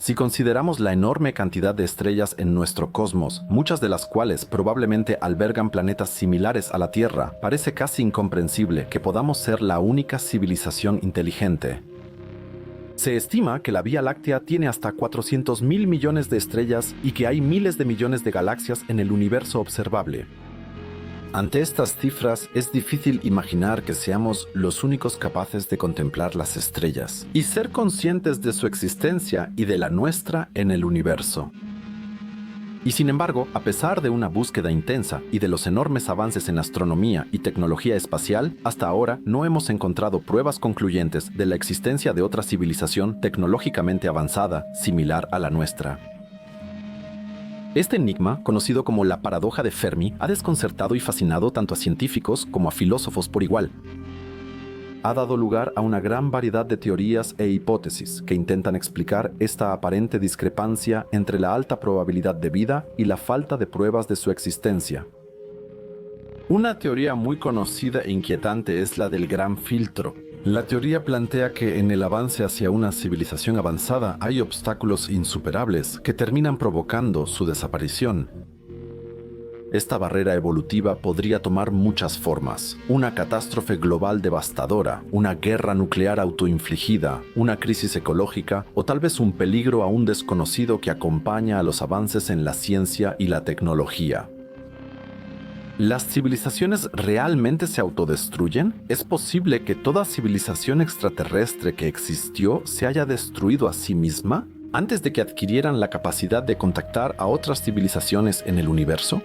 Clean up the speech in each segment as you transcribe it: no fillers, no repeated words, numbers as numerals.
Si consideramos la enorme cantidad de estrellas en nuestro cosmos, muchas de las cuales probablemente albergan planetas similares a la Tierra, parece casi incomprensible que podamos ser la única civilización inteligente. Se estima que la Vía Láctea tiene hasta 400.000 millones de estrellas y que hay miles de millones de galaxias en el universo observable. Ante estas cifras, es difícil imaginar que seamos los únicos capaces de contemplar las estrellas y ser conscientes de su existencia y de la nuestra en el universo. Y sin embargo, a pesar de una búsqueda intensa y de los enormes avances en astronomía y tecnología espacial, hasta ahora no hemos encontrado pruebas concluyentes de la existencia de otra civilización tecnológicamente avanzada, similar a la nuestra. Este enigma, conocido como la paradoja de Fermi, ha desconcertado y fascinado tanto a científicos como a filósofos por igual. Ha dado lugar a una gran variedad de teorías e hipótesis que intentan explicar esta aparente discrepancia entre la alta probabilidad de vida y la falta de pruebas de su existencia. Una teoría muy conocida e inquietante es la del gran filtro. La teoría plantea que en el avance hacia una civilización avanzada hay obstáculos insuperables que terminan provocando su desaparición. Esta barrera evolutiva podría tomar muchas formas: una catástrofe global devastadora, una guerra nuclear autoinfligida, una crisis ecológica o tal vez un peligro aún desconocido que acompaña a los avances en la ciencia y la tecnología. ¿Las civilizaciones realmente se autodestruyen? ¿Es posible que toda civilización extraterrestre que existió se haya destruido a sí misma antes de que adquirieran la capacidad de contactar a otras civilizaciones en el universo?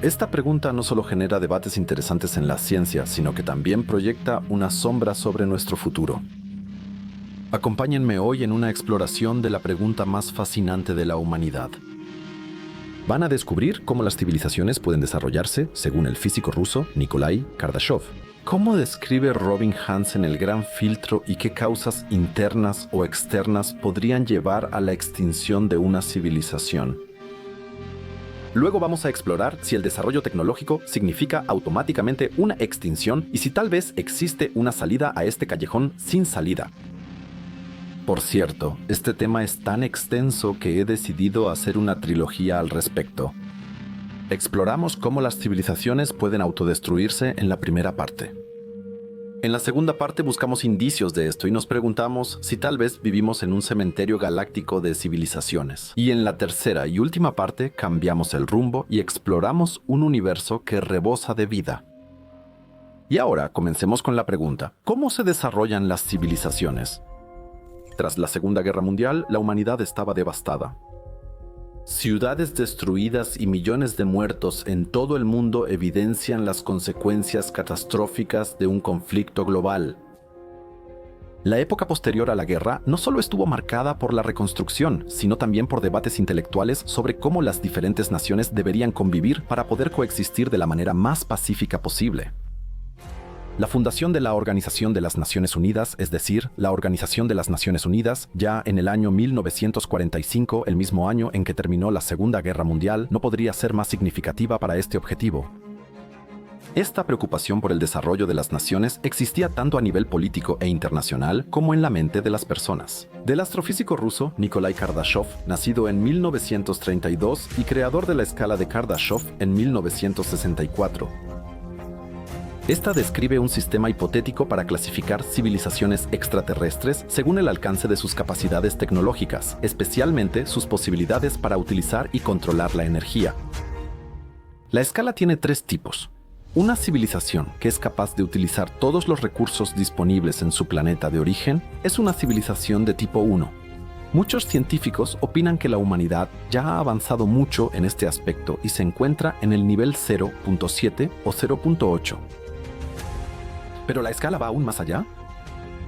Esta pregunta no solo genera debates interesantes en la ciencia, sino que también proyecta una sombra sobre nuestro futuro. Acompáñenme hoy en una exploración de la pregunta más fascinante de la humanidad. Van a descubrir cómo las civilizaciones pueden desarrollarse según el físico ruso Nikolai Kardashev. ¿Cómo describe Robin Hansen el gran filtro y qué causas internas o externas podrían llevar a la extinción de una civilización? Luego vamos a explorar si el desarrollo tecnológico significa automáticamente una extinción y si tal vez existe una salida a este callejón sin salida. Por cierto, este tema es tan extenso que he decidido hacer una trilogía al respecto. Exploramos cómo las civilizaciones pueden autodestruirse en la primera parte. En la segunda parte buscamos indicios de esto y nos preguntamos si tal vez vivimos en un cementerio galáctico de civilizaciones. Y en la tercera y última parte cambiamos el rumbo y exploramos un universo que rebosa de vida. Y ahora comencemos con la pregunta: ¿cómo se desarrollan las civilizaciones? Tras la Segunda Guerra Mundial, la humanidad estaba devastada. Ciudades destruidas y millones de muertos en todo el mundo evidencian las consecuencias catastróficas de un conflicto global. La época posterior a la guerra no solo estuvo marcada por la reconstrucción, sino también por debates intelectuales sobre cómo las diferentes naciones deberían convivir para poder coexistir de la manera más pacífica posible. La fundación de la Organización de las Naciones Unidas, es decir, la Organización de las Naciones Unidas, ya en el año 1945, el mismo año en que terminó la Segunda Guerra Mundial, no podría ser más significativa para este objetivo. Esta preocupación por el desarrollo de las naciones existía tanto a nivel político e internacional como en la mente de las personas. Del astrofísico ruso Nikolai Kardashev, nacido en 1932 y creador de la escala de Kardashev en 1964. Esta describe un sistema hipotético para clasificar civilizaciones extraterrestres según el alcance de sus capacidades tecnológicas, especialmente sus posibilidades para utilizar y controlar la energía. La escala tiene 3 tipos. Una civilización que es capaz de utilizar todos los recursos disponibles en su planeta de origen es una civilización de tipo 1. Muchos científicos opinan que la humanidad ya ha avanzado mucho en este aspecto y se encuentra en el nivel 0.7 o 0.8. Pero la escala va aún más allá.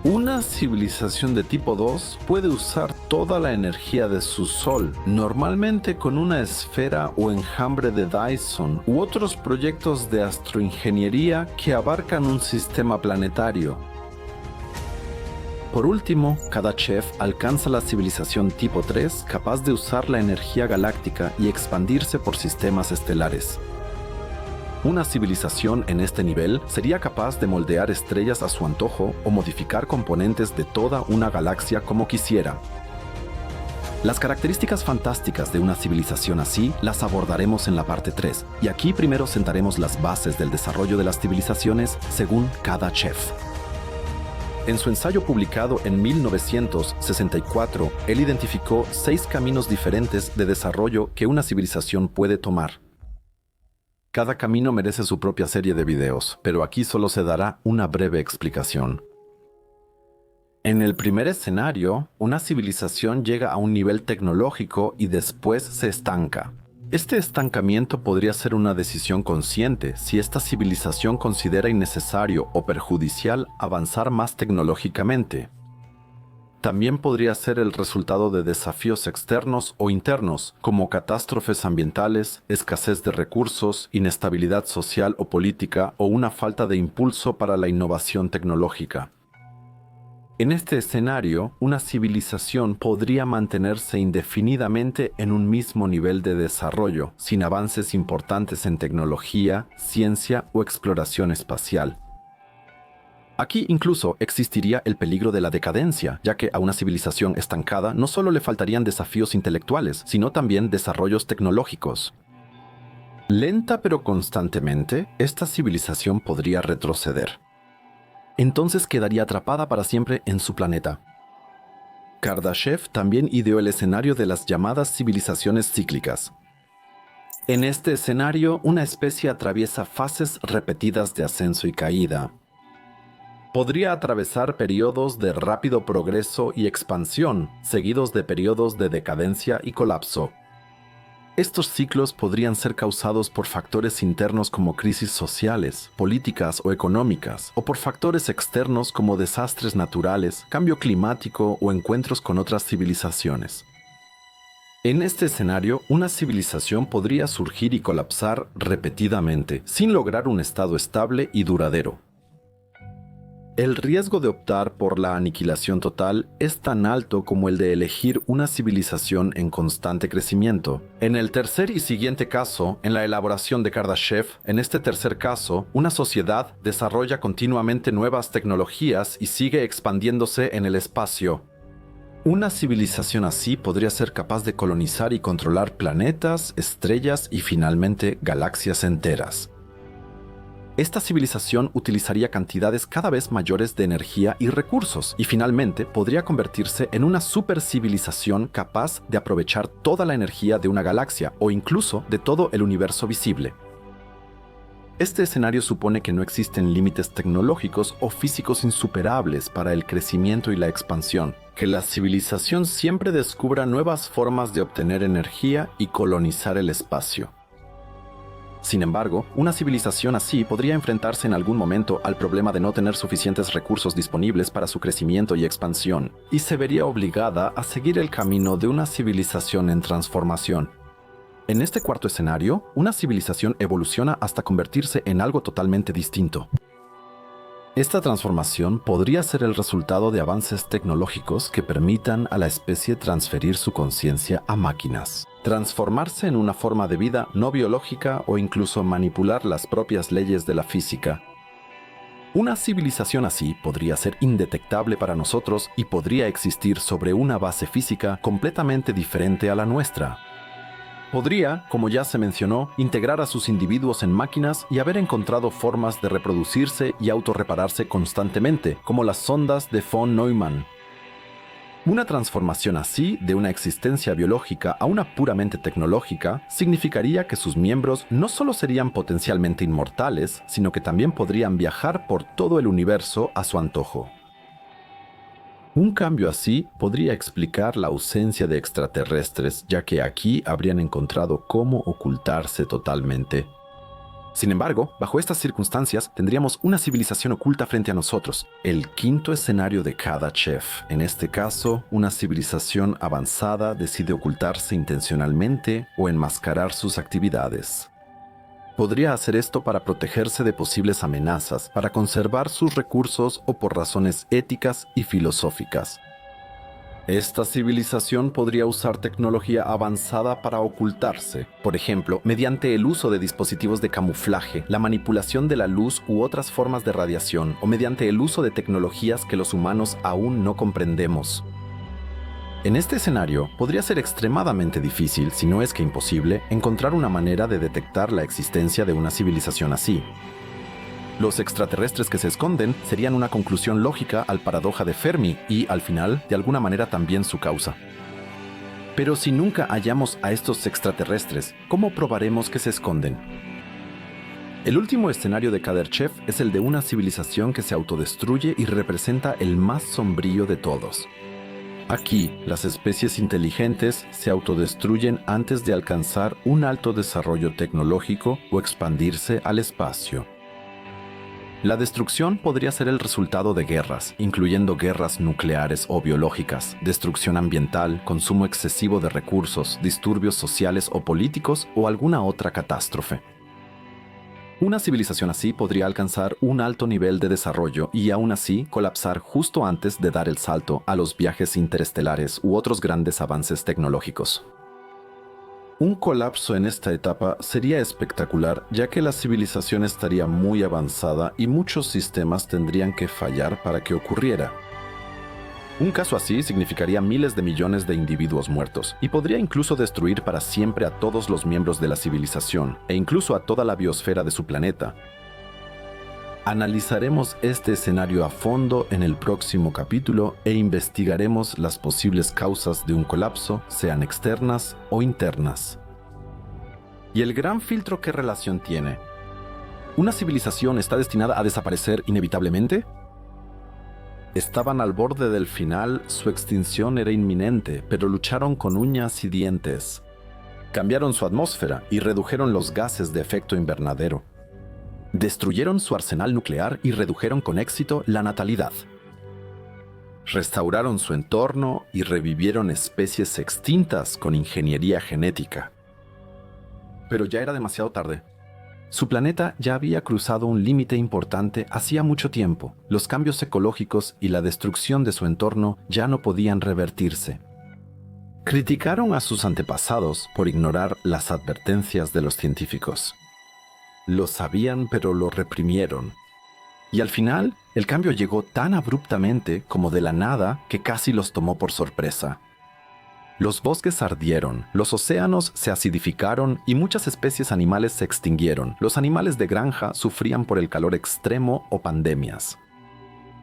Una civilización de tipo 2 puede usar toda la energía de su sol, normalmente con una esfera o enjambre de Dyson u otros proyectos de astroingeniería que abarcan un sistema planetario. Por último, Kardashev alcanza la civilización tipo 3, capaz de usar la energía galáctica y expandirse por sistemas estelares. Una civilización en este nivel sería capaz de moldear estrellas a su antojo o modificar componentes de toda una galaxia como quisiera. Las características fantásticas de una civilización así las abordaremos en la parte 3, y aquí primero sentaremos las bases del desarrollo de las civilizaciones según Kardashev. En su ensayo publicado en 1964, él identificó 6 caminos diferentes de desarrollo que una civilización puede tomar. Cada camino merece su propia serie de videos, pero aquí solo se dará una breve explicación. En el primer escenario, una civilización llega a un nivel tecnológico y después se estanca. Este estancamiento podría ser una decisión consciente si esta civilización considera innecesario o perjudicial avanzar más tecnológicamente. También podría ser el resultado de desafíos externos o internos, como catástrofes ambientales, escasez de recursos, inestabilidad social o política o una falta de impulso para la innovación tecnológica. En este escenario, una civilización podría mantenerse indefinidamente en un mismo nivel de desarrollo, sin avances importantes en tecnología, ciencia o exploración espacial. Aquí incluso existiría el peligro de la decadencia, ya que a una civilización estancada no solo le faltarían desafíos intelectuales, sino también desarrollos tecnológicos. Lenta pero constantemente, esta civilización podría retroceder. Entonces quedaría atrapada para siempre en su planeta. Kardashev también ideó el escenario de las llamadas civilizaciones cíclicas. En este escenario, una especie atraviesa fases repetidas de ascenso y caída. Podría atravesar periodos de rápido progreso y expansión, seguidos de periodos de decadencia y colapso. Estos ciclos podrían ser causados por factores internos como crisis sociales, políticas o económicas, o por factores externos como desastres naturales, cambio climático o encuentros con otras civilizaciones. En este escenario, una civilización podría surgir y colapsar repetidamente, sin lograr un estado estable y duradero. El riesgo de optar por la aniquilación total es tan alto como el de elegir una civilización en constante crecimiento. En el tercer y siguiente caso, en la elaboración de Kardashev, en este tercer caso, una sociedad desarrolla continuamente nuevas tecnologías y sigue expandiéndose en el espacio. Una civilización así podría ser capaz de colonizar y controlar planetas, estrellas y finalmente galaxias enteras. Esta civilización utilizaría cantidades cada vez mayores de energía y recursos, y finalmente podría convertirse en una supercivilización capaz de aprovechar toda la energía de una galaxia o incluso de todo el universo visible. Este escenario supone que no existen límites tecnológicos o físicos insuperables para el crecimiento y la expansión, que la civilización siempre descubra nuevas formas de obtener energía y colonizar el espacio. Sin embargo, una civilización así podría enfrentarse en algún momento al problema de no tener suficientes recursos disponibles para su crecimiento y expansión, y se vería obligada a seguir el camino de una civilización en transformación. En este cuarto escenario, una civilización evoluciona hasta convertirse en algo totalmente distinto. Esta transformación podría ser el resultado de avances tecnológicos que permitan a la especie transferir su conciencia a máquinas, transformarse en una forma de vida no biológica o incluso manipular las propias leyes de la física. Una civilización así podría ser indetectable para nosotros y podría existir sobre una base física completamente diferente a la nuestra. Podría, como ya se mencionó, integrar a sus individuos en máquinas y haber encontrado formas de reproducirse y autorrepararse constantemente, como las sondas de von Neumann. Una transformación así de una existencia biológica a una puramente tecnológica significaría que sus miembros no solo serían potencialmente inmortales, sino que también podrían viajar por todo el universo a su antojo. Un cambio así podría explicar la ausencia de extraterrestres, ya que aquí habrían encontrado cómo ocultarse totalmente. Sin embargo, bajo estas circunstancias, tendríamos una civilización oculta frente a nosotros, el quinto escenario de Kardashev. En este caso, una civilización avanzada decide ocultarse intencionalmente o enmascarar sus actividades. Podría hacer esto para protegerse de posibles amenazas, para conservar sus recursos o por razones éticas y filosóficas. Esta civilización podría usar tecnología avanzada para ocultarse, por ejemplo, mediante el uso de dispositivos de camuflaje, la manipulación de la luz u otras formas de radiación, o mediante el uso de tecnologías que los humanos aún no comprendemos. En este escenario, podría ser extremadamente difícil, si no es que imposible, encontrar una manera de detectar la existencia de una civilización así. Los extraterrestres que se esconden serían una conclusión lógica al paradoja de Fermi y, al final, de alguna manera también su causa. Pero si nunca hallamos a estos extraterrestres, ¿cómo probaremos que se esconden? El último escenario de Kardashev es el de una civilización que se autodestruye y representa el más sombrío de todos. Aquí, las especies inteligentes se autodestruyen antes de alcanzar un alto desarrollo tecnológico o expandirse al espacio. La destrucción podría ser el resultado de guerras, incluyendo guerras nucleares o biológicas, destrucción ambiental, consumo excesivo de recursos, disturbios sociales o políticos o alguna otra catástrofe. Una civilización así podría alcanzar un alto nivel de desarrollo y aún así colapsar justo antes de dar el salto a los viajes interestelares u otros grandes avances tecnológicos. Un colapso en esta etapa sería espectacular, ya que la civilización estaría muy avanzada y muchos sistemas tendrían que fallar para que ocurriera. Un caso así significaría miles de millones de individuos muertos y podría incluso destruir para siempre a todos los miembros de la civilización e incluso a toda la biosfera de su planeta. Analizaremos este escenario a fondo en el próximo capítulo e investigaremos las posibles causas de un colapso, sean externas o internas. ¿Y el gran filtro qué relación tiene? ¿Una civilización está destinada a desaparecer inevitablemente? Estaban al borde del final, su extinción era inminente, pero lucharon con uñas y dientes. Cambiaron su atmósfera y redujeron los gases de efecto invernadero. Destruyeron su arsenal nuclear y redujeron con éxito la natalidad. Restauraron su entorno y revivieron especies extintas con ingeniería genética. Pero ya era demasiado tarde. Su planeta ya había cruzado un límite importante hacía mucho tiempo. Los cambios ecológicos y la destrucción de su entorno ya no podían revertirse. Criticaron a sus antepasados por ignorar las advertencias de los científicos. Lo sabían, pero lo reprimieron. Y al final, el cambio llegó tan abruptamente como de la nada que casi los tomó por sorpresa. Los bosques ardieron, los océanos se acidificaron y muchas especies animales se extinguieron. Los animales de granja sufrían por el calor extremo o pandemias.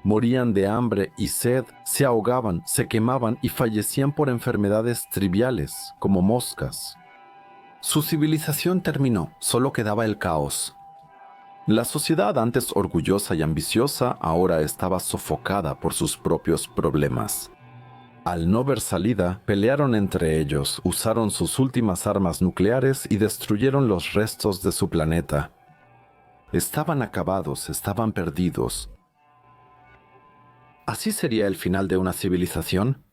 Morían de hambre y sed, se ahogaban, se quemaban y fallecían por enfermedades triviales, como moscas. Su civilización terminó, solo quedaba el caos. La sociedad, antes orgullosa y ambiciosa, ahora estaba sofocada por sus propios problemas. Al no ver salida, pelearon entre ellos, usaron sus últimas armas nucleares y destruyeron los restos de su planeta. Estaban acabados, estaban perdidos. ¿Así sería el final de una civilización?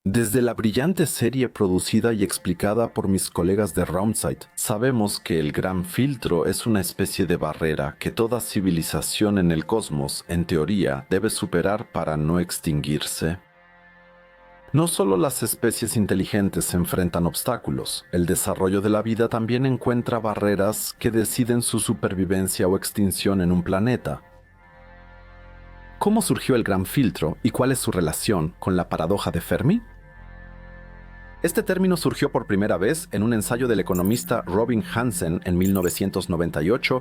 Desde la brillante serie producida y explicada por mis colegas de Roundside, sabemos que el gran filtro es una especie de barrera que toda civilización en el cosmos, en teoría, debe superar para no extinguirse. No solo las especies inteligentes se enfrentan obstáculos, el desarrollo de la vida también encuentra barreras que deciden su supervivencia o extinción en un planeta. ¿Cómo surgió el gran filtro y cuál es su relación con la paradoja de Fermi? Este término surgió por primera vez en un ensayo del economista Robin Hansen en 1998.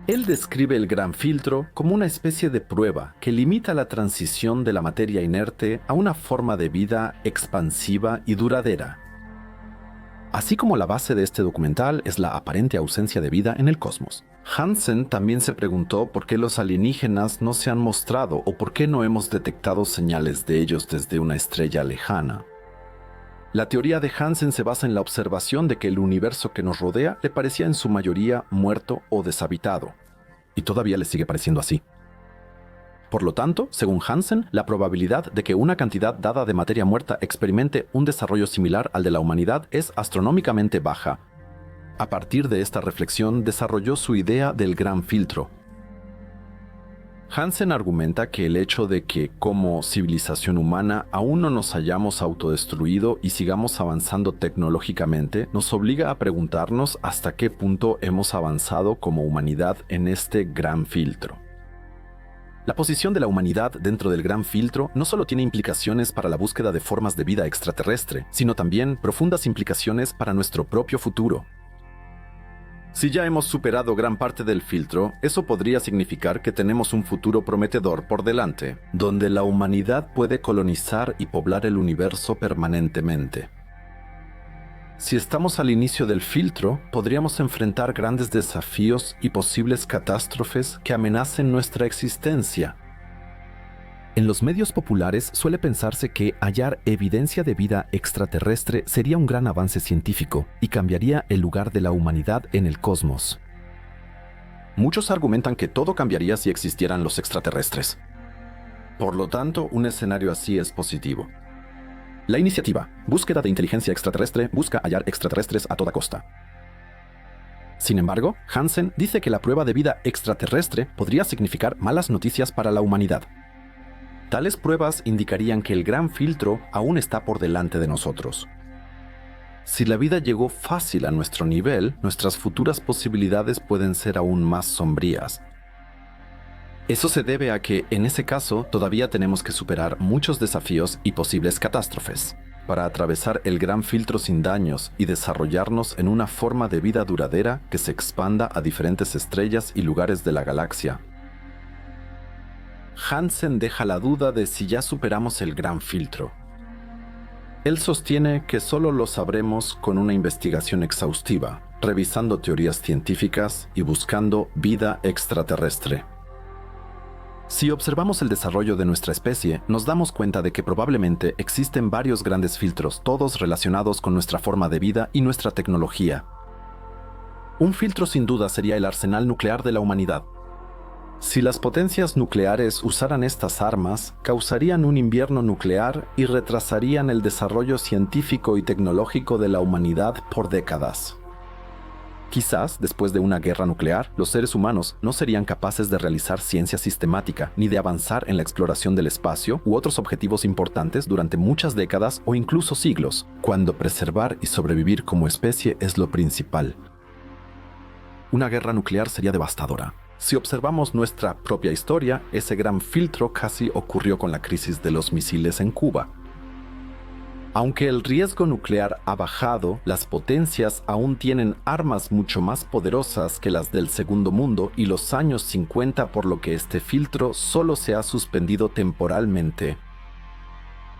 Él describe el gran filtro como una especie de prueba que limita la transición de la materia inerte a una forma de vida expansiva y duradera. Así como la base de este documental es la aparente ausencia de vida en el cosmos, Hansen también se preguntó por qué los alienígenas no se han mostrado o por qué no hemos detectado señales de ellos desde una estrella lejana. La teoría de Hansen se basa en la observación de que el universo que nos rodea le parecía en su mayoría muerto o deshabitado, y todavía le sigue pareciendo así. Por lo tanto, según Hansen, la probabilidad de que una cantidad dada de materia muerta experimente un desarrollo similar al de la humanidad es astronómicamente baja. A partir de esta reflexión desarrolló su idea del gran filtro. Hansen argumenta que el hecho de que, como civilización humana, aún no nos hayamos autodestruido y sigamos avanzando tecnológicamente, nos obliga a preguntarnos hasta qué punto hemos avanzado como humanidad en este gran filtro. La posición de la humanidad dentro del Gran Filtro no solo tiene implicaciones para la búsqueda de formas de vida extraterrestre, sino también profundas implicaciones para nuestro propio futuro. Si ya hemos superado gran parte del filtro, eso podría significar que tenemos un futuro prometedor por delante, donde la humanidad puede colonizar y poblar el universo permanentemente. Si estamos al inicio del filtro, podríamos enfrentar grandes desafíos y posibles catástrofes que amenacen nuestra existencia. En los medios populares suele pensarse que hallar evidencia de vida extraterrestre sería un gran avance científico y cambiaría el lugar de la humanidad en el cosmos. Muchos argumentan que todo cambiaría si existieran los extraterrestres. Por lo tanto, un escenario así es positivo. La iniciativa, búsqueda de inteligencia extraterrestre, busca hallar extraterrestres a toda costa. Sin embargo, Hansen dice que la prueba de vida extraterrestre podría significar malas noticias para la humanidad. Tales pruebas indicarían que el Gran Filtro aún está por delante de nosotros. Si la vida llegó fácil a nuestro nivel, nuestras futuras posibilidades pueden ser aún más sombrías. Eso se debe a que, en ese caso, todavía tenemos que superar muchos desafíos y posibles catástrofes para atravesar el Gran Filtro sin daños y desarrollarnos en una forma de vida duradera que se expanda a diferentes estrellas y lugares de la galaxia. Hansen deja la duda de si ya superamos el Gran Filtro. Él sostiene que solo lo sabremos con una investigación exhaustiva, revisando teorías científicas y buscando vida extraterrestre. Si observamos el desarrollo de nuestra especie, nos damos cuenta de que probablemente existen varios grandes filtros, todos relacionados con nuestra forma de vida y nuestra tecnología. Un filtro sin duda sería el arsenal nuclear de la humanidad. Si las potencias nucleares usaran estas armas, causarían un invierno nuclear y retrasarían el desarrollo científico y tecnológico de la humanidad por décadas. Quizás, después de una guerra nuclear, los seres humanos no serían capaces de realizar ciencia sistemática, ni de avanzar en la exploración del espacio u otros objetivos importantes durante muchas décadas o incluso siglos, cuando preservar y sobrevivir como especie es lo principal. Una guerra nuclear sería devastadora. Si observamos nuestra propia historia, ese gran filtro casi ocurrió con la crisis de los misiles en Cuba. Aunque el riesgo nuclear ha bajado, las potencias aún tienen armas mucho más poderosas que las del Segundo Mundo y los años 50, por lo que este filtro solo se ha suspendido temporalmente.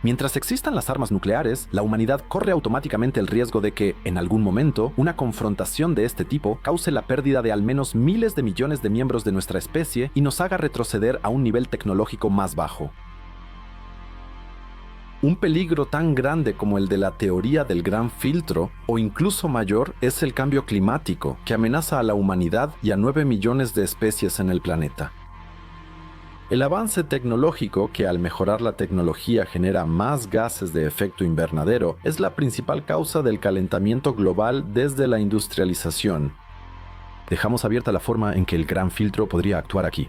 Mientras existan las armas nucleares, la humanidad corre automáticamente el riesgo de que, en algún momento, una confrontación de este tipo cause la pérdida de al menos miles de millones de miembros de nuestra especie y nos haga retroceder a un nivel tecnológico más bajo. Un peligro tan grande como el de la teoría del Gran Filtro, o incluso mayor, es el cambio climático, que amenaza a la humanidad y a 9 millones de especies en el planeta. El avance tecnológico, que al mejorar la tecnología genera más gases de efecto invernadero, es la principal causa del calentamiento global desde la industrialización. Dejamos abierta la forma en que el Gran Filtro podría actuar aquí.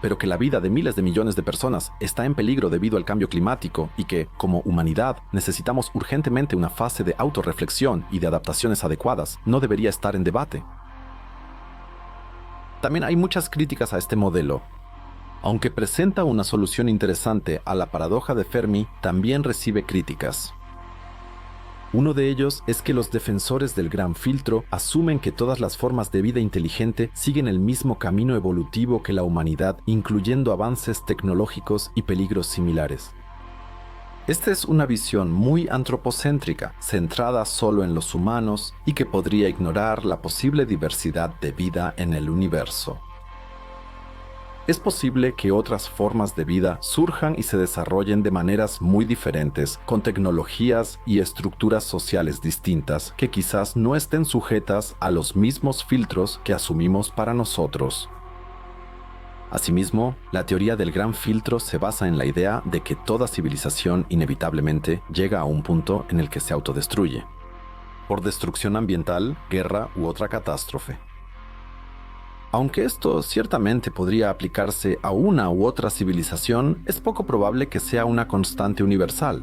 Pero que la vida de miles de millones de personas está en peligro debido al cambio climático y que, como humanidad, necesitamos urgentemente una fase de autorreflexión y de adaptaciones adecuadas, no debería estar en debate. También hay muchas críticas a este modelo. Aunque presenta una solución interesante a la paradoja de Fermi, también recibe críticas. Uno de ellos es que los defensores del Gran Filtro asumen que todas las formas de vida inteligente siguen el mismo camino evolutivo que la humanidad, incluyendo avances tecnológicos y peligros similares. Esta es una visión muy antropocéntrica, centrada solo en los humanos y que podría ignorar la posible diversidad de vida en el universo. Es posible que otras formas de vida surjan y se desarrollen de maneras muy diferentes, con tecnologías y estructuras sociales distintas, que quizás no estén sujetas a los mismos filtros que asumimos para nosotros. Asimismo, la teoría del Gran Filtro se basa en la idea de que toda civilización inevitablemente llega a un punto en el que se autodestruye, por destrucción ambiental, guerra u otra catástrofe. Aunque esto ciertamente podría aplicarse a una u otra civilización, es poco probable que sea una constante universal.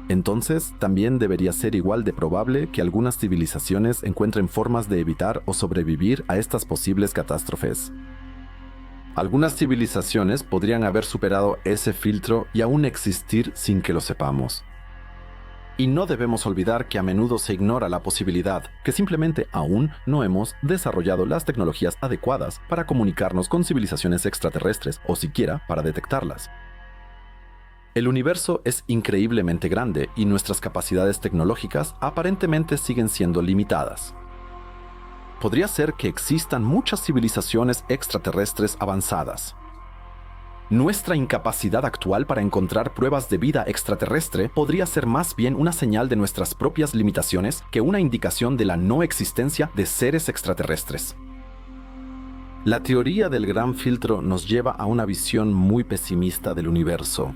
Entonces, también debería ser igual de probable que algunas civilizaciones encuentren formas de evitar o sobrevivir a estas posibles catástrofes. Algunas civilizaciones podrían haber superado ese filtro y aún existir sin que lo sepamos. Y no debemos olvidar que a menudo se ignora la posibilidad que simplemente aún no hemos desarrollado las tecnologías adecuadas para comunicarnos con civilizaciones extraterrestres o siquiera para detectarlas. El universo es increíblemente grande y nuestras capacidades tecnológicas aparentemente siguen siendo limitadas. Podría ser que existan muchas civilizaciones extraterrestres avanzadas. Nuestra incapacidad actual para encontrar pruebas de vida extraterrestre podría ser más bien una señal de nuestras propias limitaciones que una indicación de la no existencia de seres extraterrestres. La teoría del gran filtro nos lleva a una visión muy pesimista del universo.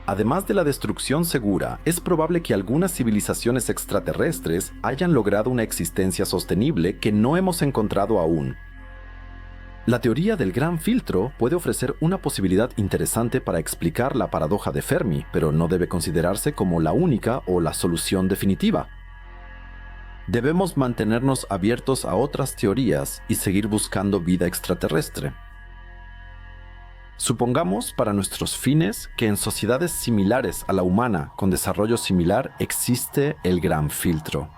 Además de la destrucción segura, es probable que algunas civilizaciones extraterrestres hayan logrado una existencia sostenible que no hemos encontrado aún. La teoría del gran filtro puede ofrecer una posibilidad interesante para explicar la paradoja de Fermi, pero no debe considerarse como la única o la solución definitiva. Debemos mantenernos abiertos a otras teorías y seguir buscando vida extraterrestre. Supongamos para nuestros fines que en sociedades similares a la humana con desarrollo similar existe el gran filtro.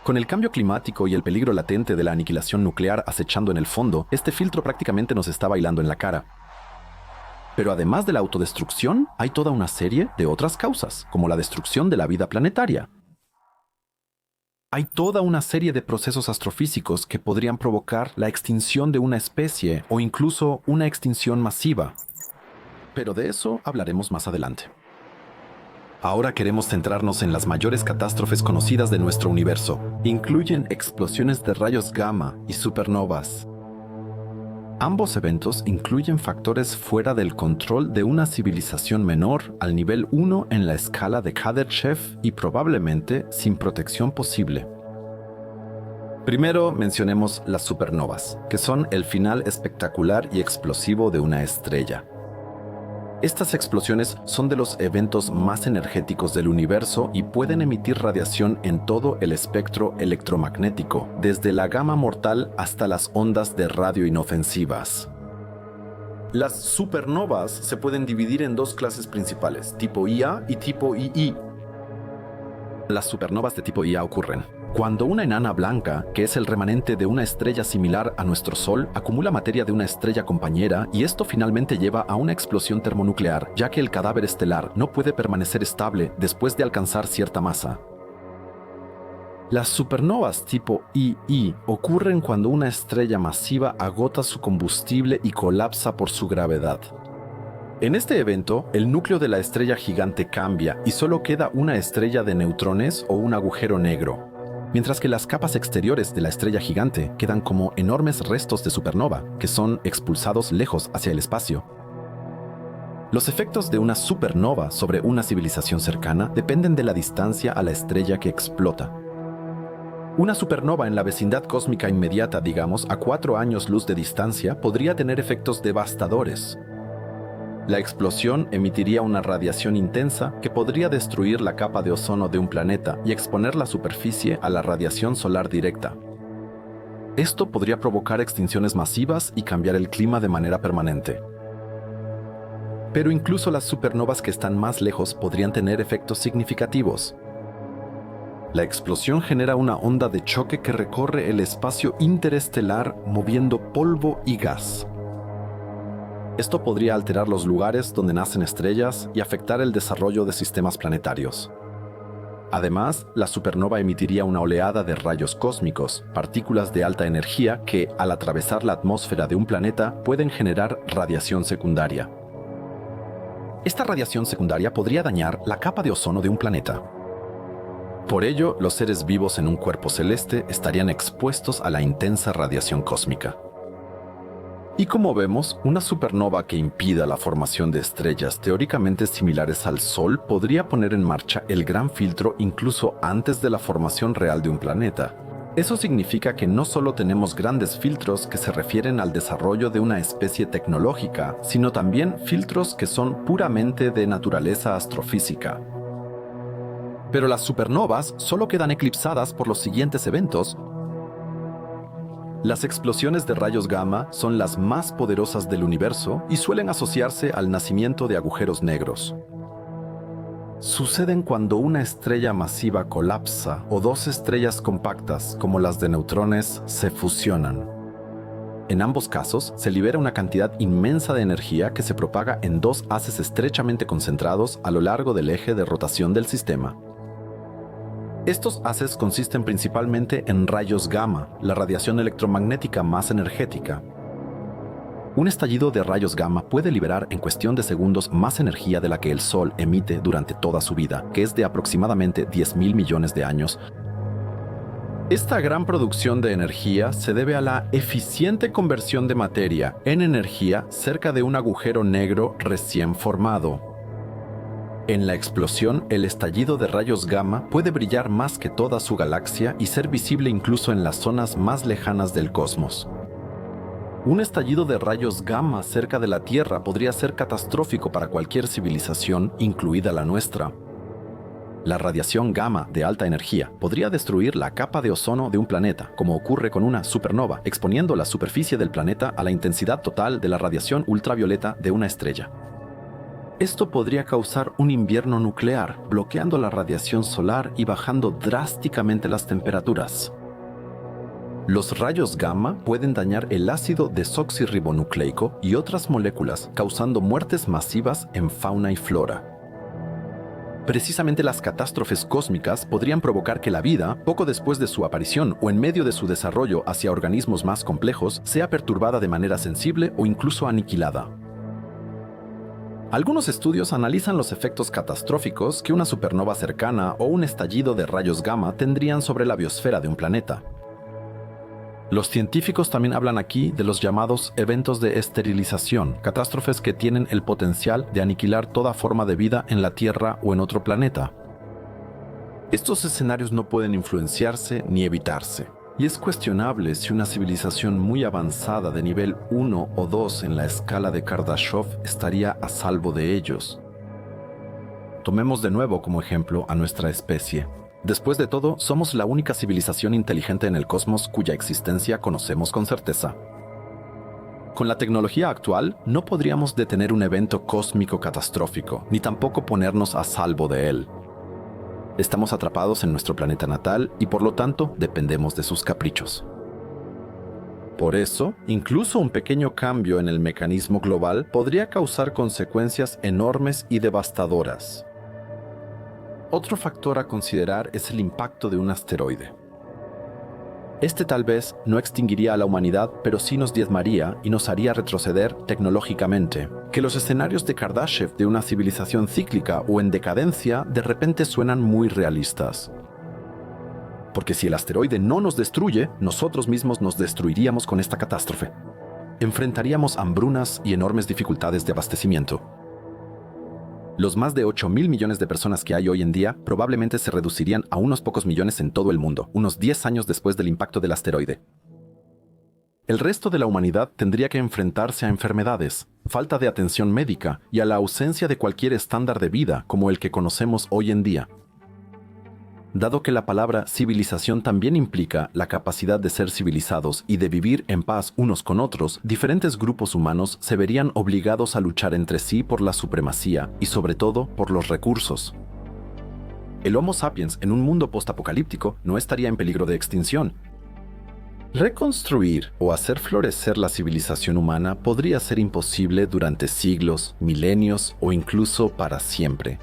Con el cambio climático y el peligro latente de la aniquilación nuclear acechando en el fondo, este filtro prácticamente nos está bailando en la cara. Pero además de la autodestrucción, hay toda una serie de otras causas, como la destrucción de la vida planetaria. Hay toda una serie de procesos astrofísicos que podrían provocar la extinción de una especie o incluso una extinción masiva. Pero de eso hablaremos más adelante. Ahora queremos centrarnos en las mayores catástrofes conocidas de nuestro universo. Incluyen explosiones de rayos gamma y supernovas. Ambos eventos incluyen factores fuera del control de una civilización menor al nivel 1 en la escala de Kardashev y probablemente sin protección posible. Primero mencionemos las supernovas, que son el final espectacular y explosivo de una estrella. Estas explosiones son de los eventos más energéticos del universo y pueden emitir radiación en todo el espectro electromagnético, desde la gama mortal hasta las ondas de radio inofensivas. Las supernovas se pueden dividir en dos clases principales, tipo Ia y tipo II. Las supernovas de tipo Ia ocurren cuando una enana blanca, que es el remanente de una estrella similar a nuestro Sol, acumula materia de una estrella compañera y esto finalmente lleva a una explosión termonuclear, ya que el cadáver estelar no puede permanecer estable después de alcanzar cierta masa. Las supernovas tipo II ocurren cuando una estrella masiva agota su combustible y colapsa por su gravedad. En este evento, el núcleo de la estrella gigante cambia y solo queda una estrella de neutrones o un agujero negro, mientras que las capas exteriores de la estrella gigante quedan como enormes restos de supernova que son expulsados lejos hacia el espacio. Los efectos de una supernova sobre una civilización cercana dependen de la distancia a la estrella que explota. Una supernova en la vecindad cósmica inmediata, digamos, a 4 años luz de distancia, podría tener efectos devastadores. La explosión emitiría una radiación intensa que podría destruir la capa de ozono de un planeta y exponer la superficie a la radiación solar directa. Esto podría provocar extinciones masivas y cambiar el clima de manera permanente. Pero incluso las supernovas que están más lejos podrían tener efectos significativos. La explosión genera una onda de choque que recorre el espacio interestelar moviendo polvo y gas. Esto podría alterar los lugares donde nacen estrellas y afectar el desarrollo de sistemas planetarios. Además, la supernova emitiría una oleada de rayos cósmicos, partículas de alta energía que, al atravesar la atmósfera de un planeta, pueden generar radiación secundaria. Esta radiación secundaria podría dañar la capa de ozono de un planeta. Por ello, los seres vivos en un cuerpo celeste estarían expuestos a la intensa radiación cósmica. Y como vemos, una supernova que impida la formación de estrellas teóricamente similares al Sol podría poner en marcha el gran filtro incluso antes de la formación real de un planeta. Eso significa que no solo tenemos grandes filtros que se refieren al desarrollo de una especie tecnológica, sino también filtros que son puramente de naturaleza astrofísica. Pero las supernovas solo quedan eclipsadas por los siguientes eventos, Las explosiones de rayos gamma son las más poderosas del universo y suelen asociarse al nacimiento de agujeros negros. Suceden cuando una estrella masiva colapsa o dos estrellas compactas, como las de neutrones, se fusionan. En ambos casos, se libera una cantidad inmensa de energía que se propaga en dos haces estrechamente concentrados a lo largo del eje de rotación del sistema. Estos haces consisten principalmente en rayos gamma, la radiación electromagnética más energética. Un estallido de rayos gamma puede liberar en cuestión de segundos más energía de la que el Sol emite durante toda su vida, que es de aproximadamente 10.000 millones de años. Esta gran producción de energía se debe a la eficiente conversión de materia en energía cerca de un agujero negro recién formado. En la explosión, el estallido de rayos gamma puede brillar más que toda su galaxia y ser visible incluso en las zonas más lejanas del cosmos. Un estallido de rayos gamma cerca de la Tierra podría ser catastrófico para cualquier civilización, incluida la nuestra. La radiación gamma de alta energía podría destruir la capa de ozono de un planeta, como ocurre con una supernova, exponiendo la superficie del planeta a la intensidad total de la radiación ultravioleta de una estrella. Esto podría causar un invierno nuclear, bloqueando la radiación solar y bajando drásticamente las temperaturas. Los rayos gamma pueden dañar el ácido desoxirribonucleico y otras moléculas, causando muertes masivas en fauna y flora. Precisamente las catástrofes cósmicas podrían provocar que la vida, poco después de su aparición o en medio de su desarrollo hacia organismos más complejos, sea perturbada de manera sensible o incluso aniquilada. Algunos estudios analizan los efectos catastróficos que una supernova cercana o un estallido de rayos gamma tendrían sobre la biosfera de un planeta. Los científicos también hablan aquí de los llamados eventos de esterilización, catástrofes que tienen el potencial de aniquilar toda forma de vida en la Tierra o en otro planeta. Estos escenarios no pueden influenciarse ni evitarse, y es cuestionable si una civilización muy avanzada de nivel 1 o 2 en la escala de Kardashev estaría a salvo de ellos. Tomemos de nuevo como ejemplo a nuestra especie. Después de todo, somos la única civilización inteligente en el cosmos cuya existencia conocemos con certeza. Con la tecnología actual, no podríamos detener un evento cósmico catastrófico, ni tampoco ponernos a salvo de él. Estamos atrapados en nuestro planeta natal y por lo tanto dependemos de sus caprichos. Por eso, incluso un pequeño cambio en el mecanismo global podría causar consecuencias enormes y devastadoras. Otro factor a considerar es el impacto de un asteroide. Este tal vez no extinguiría a la humanidad, pero sí nos diezmaría y nos haría retroceder tecnológicamente. Que los escenarios de Kardashev de una civilización cíclica o en decadencia de repente suenan muy realistas. Porque si el asteroide no nos destruye, nosotros mismos nos destruiríamos con esta catástrofe. Enfrentaríamos hambrunas y enormes dificultades de abastecimiento. Los más de 8.000 millones de personas que hay hoy en día probablemente se reducirían a unos pocos millones en todo el mundo, unos 10 años después del impacto del asteroide. El resto de la humanidad tendría que enfrentarse a enfermedades, falta de atención médica y a la ausencia de cualquier estándar de vida como el que conocemos hoy en día. Dado que la palabra civilización también implica la capacidad de ser civilizados y de vivir en paz unos con otros, diferentes grupos humanos se verían obligados a luchar entre sí por la supremacía y sobre todo por los recursos. El Homo sapiens en un mundo postapocalíptico no estaría en peligro de extinción. Reconstruir o hacer florecer la civilización humana podría ser imposible durante siglos, milenios o incluso para siempre.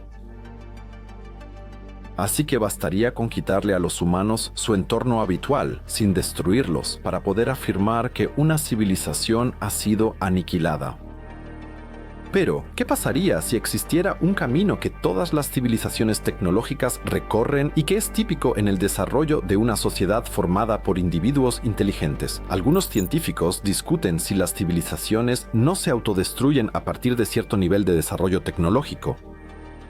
Así que bastaría con quitarle a los humanos su entorno habitual, sin destruirlos, para poder afirmar que una civilización ha sido aniquilada. Pero, ¿qué pasaría si existiera un camino que todas las civilizaciones tecnológicas recorren y que es típico en el desarrollo de una sociedad formada por individuos inteligentes? Algunos científicos discuten si las civilizaciones no se autodestruyen a partir de cierto nivel de desarrollo tecnológico.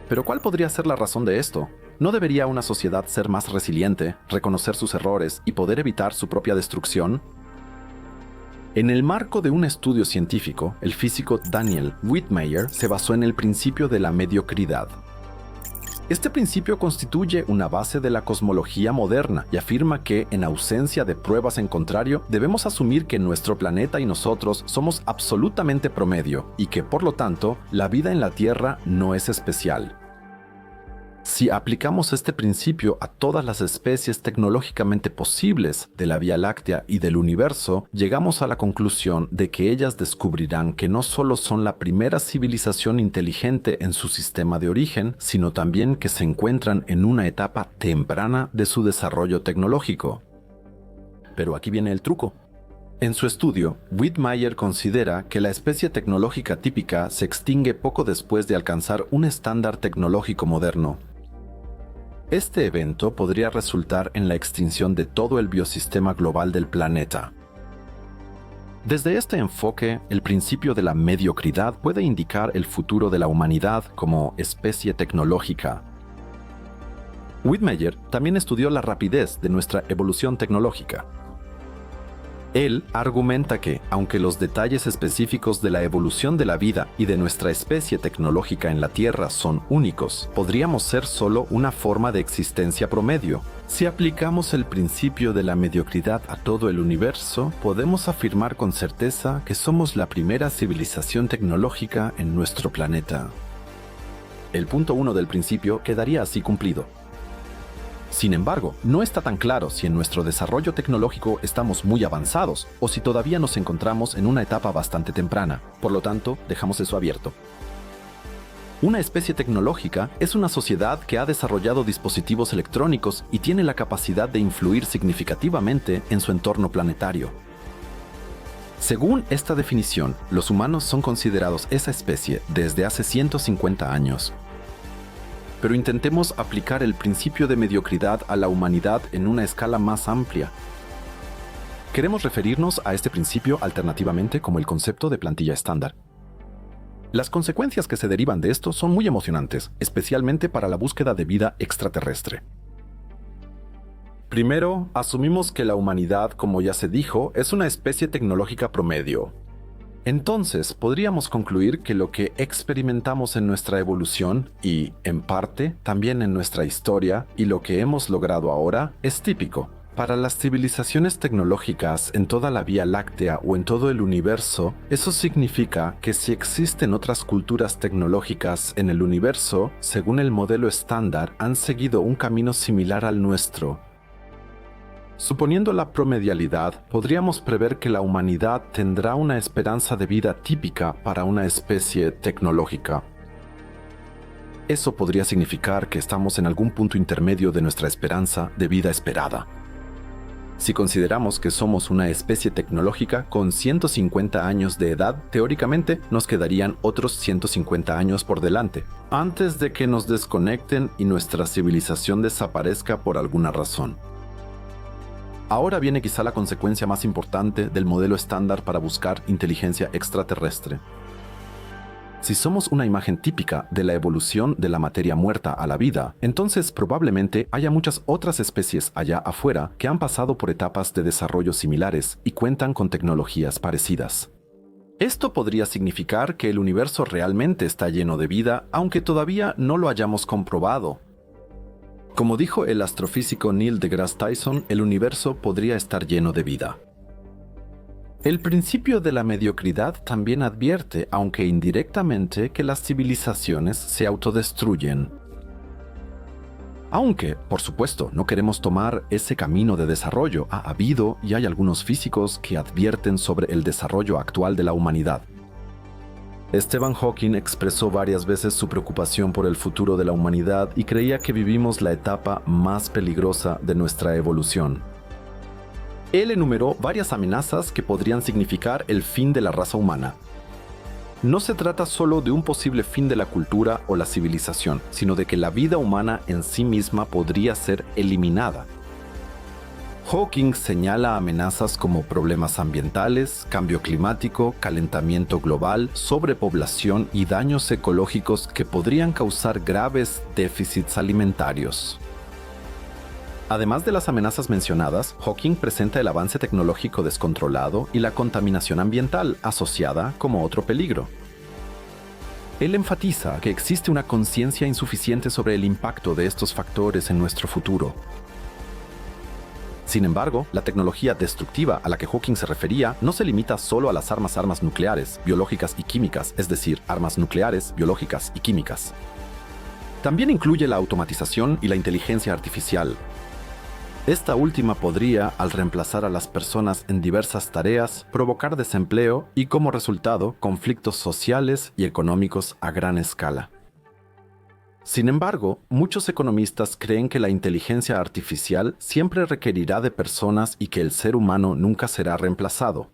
Pero ¿cuál podría ser la razón de esto? ¿No debería una sociedad ser más resiliente, reconocer sus errores y poder evitar su propia destrucción? En el marco de un estudio científico, el físico Daniel Whitmire se basó en el principio de la mediocridad. Este principio constituye una base de la cosmología moderna y afirma que, en ausencia de pruebas en contrario, debemos asumir que nuestro planeta y nosotros somos absolutamente promedio y que, por lo tanto, la vida en la Tierra no es especial. Si aplicamos este principio a todas las especies tecnológicamente posibles de la Vía Láctea y del universo, llegamos a la conclusión de que ellas descubrirán que no solo son la primera civilización inteligente en su sistema de origen, sino también que se encuentran en una etapa temprana de su desarrollo tecnológico. Pero aquí viene el truco. En su estudio, Whitmire considera que la especie tecnológica típica se extingue poco después de alcanzar un estándar tecnológico moderno. Este evento podría resultar en la extinción de todo el biosistema global del planeta. Desde este enfoque, el principio de la mediocridad puede indicar el futuro de la humanidad como especie tecnológica. Whitmire también estudió la rapidez de nuestra evolución tecnológica. Él argumenta que, aunque los detalles específicos de la evolución de la vida y de nuestra especie tecnológica en la Tierra son únicos, podríamos ser solo una forma de existencia promedio. Si aplicamos el principio de la mediocridad a todo el universo, podemos afirmar con certeza que somos la primera civilización tecnológica en nuestro planeta. El punto 1 del principio quedaría así cumplido. Sin embargo, no está tan claro si en nuestro desarrollo tecnológico estamos muy avanzados o si todavía nos encontramos en una etapa bastante temprana. Por lo tanto, dejamos eso abierto. Una especie tecnológica es una sociedad que ha desarrollado dispositivos electrónicos y tiene la capacidad de influir significativamente en su entorno planetario. Según esta definición, los humanos son considerados esa especie desde hace 150 años. Pero intentemos aplicar el principio de mediocridad a la humanidad en una escala más amplia. Queremos referirnos a este principio alternativamente como el concepto de plantilla estándar. Las consecuencias que se derivan de esto son muy emocionantes, especialmente para la búsqueda de vida extraterrestre. Primero, asumimos que la humanidad, como ya se dijo, es una especie tecnológica promedio. Entonces, podríamos concluir que lo que experimentamos en nuestra evolución y, en parte, también en nuestra historia y lo que hemos logrado ahora es típico. Para las civilizaciones tecnológicas en toda la Vía Láctea o en todo el universo, eso significa que si existen otras culturas tecnológicas en el universo, según el modelo estándar, han seguido un camino similar al nuestro. Suponiendo la promedialidad, podríamos prever que la humanidad tendrá una esperanza de vida típica para una especie tecnológica. Eso podría significar que estamos en algún punto intermedio de nuestra esperanza de vida esperada. Si consideramos que somos una especie tecnológica con 150 años de edad, teóricamente nos quedarían otros 150 años por delante, antes de que nos desconecten y nuestra civilización desaparezca por alguna razón. Ahora viene quizá la consecuencia más importante del modelo estándar para buscar inteligencia extraterrestre. Si somos una imagen típica de la evolución de la materia muerta a la vida, entonces probablemente haya muchas otras especies allá afuera que han pasado por etapas de desarrollo similares y cuentan con tecnologías parecidas. Esto podría significar que el universo realmente está lleno de vida, aunque todavía no lo hayamos comprobado. Como dijo el astrofísico Neil deGrasse Tyson, el universo podría estar lleno de vida. El principio de la mediocridad también advierte, aunque indirectamente, que las civilizaciones se autodestruyen. Aunque, por supuesto, no queremos tomar ese camino de desarrollo, ha habido y hay algunos físicos que advierten sobre el desarrollo actual de la humanidad. Stephen Hawking expresó varias veces su preocupación por el futuro de la humanidad y creía que vivimos la etapa más peligrosa de nuestra evolución. Él enumeró varias amenazas que podrían significar el fin de la raza humana. No se trata solo de un posible fin de la cultura o la civilización, sino de que la vida humana en sí misma podría ser eliminada. Hawking señala amenazas como problemas ambientales, cambio climático, calentamiento global, sobrepoblación y daños ecológicos que podrían causar graves déficits alimentarios. Además de las amenazas mencionadas, Hawking presenta el avance tecnológico descontrolado y la contaminación ambiental asociada como otro peligro. Él enfatiza que existe una conciencia insuficiente sobre el impacto de estos factores en nuestro futuro. Sin embargo, la tecnología destructiva a la que Hawking se refería no se limita solo a las armas nucleares, biológicas y químicas, es decir, armas nucleares, biológicas y químicas. También incluye la automatización y la inteligencia artificial. Esta última podría, al reemplazar a las personas en diversas tareas, provocar desempleo y, como resultado, conflictos sociales y económicos a gran escala. Sin embargo, muchos economistas creen que la inteligencia artificial siempre requerirá de personas y que el ser humano nunca será reemplazado.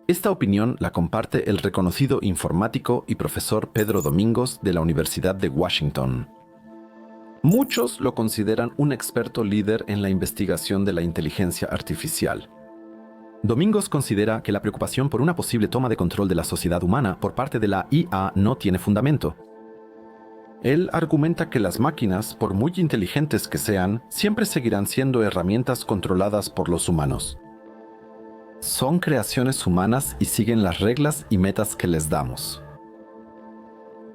Esta opinión la comparte el reconocido informático y profesor Pedro Domingos de la Universidad de Washington. Muchos lo consideran un experto líder en la investigación de la inteligencia artificial. Domingos considera que la preocupación por una posible toma de control de la sociedad humana por parte de la IA no tiene fundamento. Él argumenta que las máquinas, por muy inteligentes que sean, siempre seguirán siendo herramientas controladas por los humanos. Son creaciones humanas y siguen las reglas y metas que les damos.